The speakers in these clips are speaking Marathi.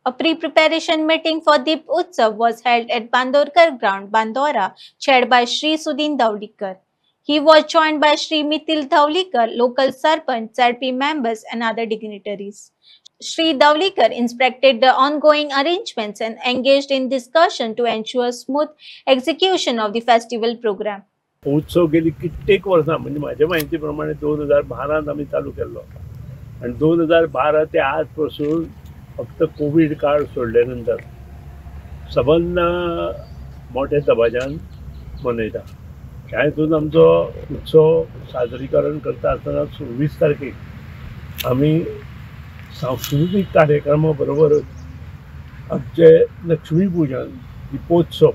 A pre-preparation meeting for Deep Utsav was held at Bandorkar ground, Bandora, chaired by Shri Sudin Davlikar. He was joined by Shri Mithil Davlikar, local Sarpanch, ZP members and other dignitaries. Shri Davlikar inspected the ongoing arrangements and engaged in discussion to ensure smooth execution of the festival program. उत्सव गेली कित्येक वर्सां म्हणजे माझ्या माहितीप्रमाणे 2012 आम्ही चालू केलो आणि 2012 ते आजपासून फक्त कोविड काळ सोडल्यानंतर सबंद मोठ्या दबाज्यान मनयता. त्या हितून आमचो उत्सव सादरीकरण करता आसतना 26 तारखेक आमी सांस्कृतिक कार्यक्रमा बरोबरच आमचे लक्ष्मी पूजन, दिपोत्सव,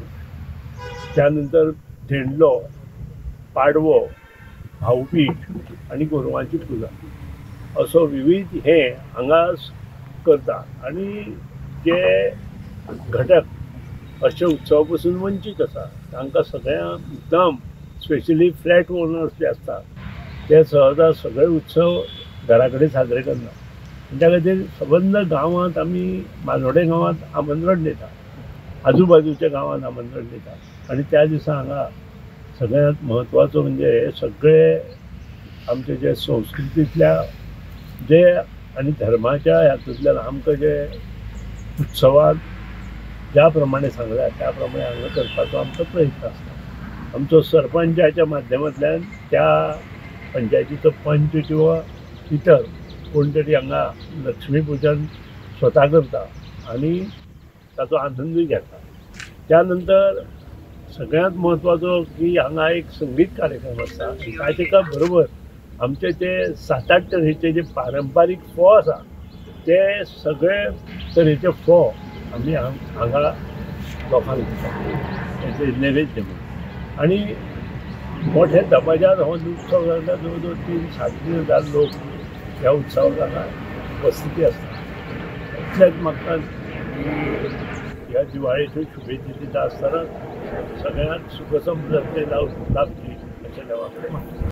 त्यानंतर धेंडलो, पाडवो, भाऊबीज आणि गोरवांची पूजा असो विविध हे हांगा करता. आणि जे घटक अशे उत्सवा पासून वंचीत आसा तांकां सगळ्यांक मुद्दाम स्पेशली फ्लॅट ओनर्स जे आसता ते सहजा सगळे उत्सव घरा कडेन साजरे करना. त्या खातीर सबंद गांवांत आमी मानोडे गांवांत आमंत्रण दिता, आजूबाजूच्या गांवांत आमंत्रण दिता. आणि त्या दिसा हांगा सगळ्यात महत्वाचं म्हणजे सगळे आमचे जे संस्कृतीतल्या जे आणि धर्माच्या हातूंतल्यान आमकां जे उत्सवात ज्या प्रमाणे सांगल्या त्या प्रमाणे हांगा करपाचो आमचो प्रयत्न आसता. आमचो सरपंचाच्या माध्यमांतल्यान त्या पंचायतीचो पंच किंवा इतर कोण तरी हांगा लक्ष्मी पूजन स्वता करता आणि ताचो आनंदूय घेता. त्यानंतर सगळ्यात महत्वाचो की हांगा एक संगीत कार्यक्रम आसता. ताच्या बरोबर आमचे ते 7-8 तरेचे जे पारंपारीक फोव आसा ते सगळे तरेचे फोव आमी हांगा लोकांक दिता तेचे नैवेद्य म्हणून. आणि मोठ्या दबाज्यान हो उत्सव जाता. जवळ जवळ 3-3,500 लोक ह्या उत्सवाक हांगा उपस्थिती आसता. इतलेंच म्हाका ह्या दिवाळेच्यो शुभेच्छा दिता आसतना सगळ्यांक सुख समृद्धी लाभची अशें देवा कडेन मागता.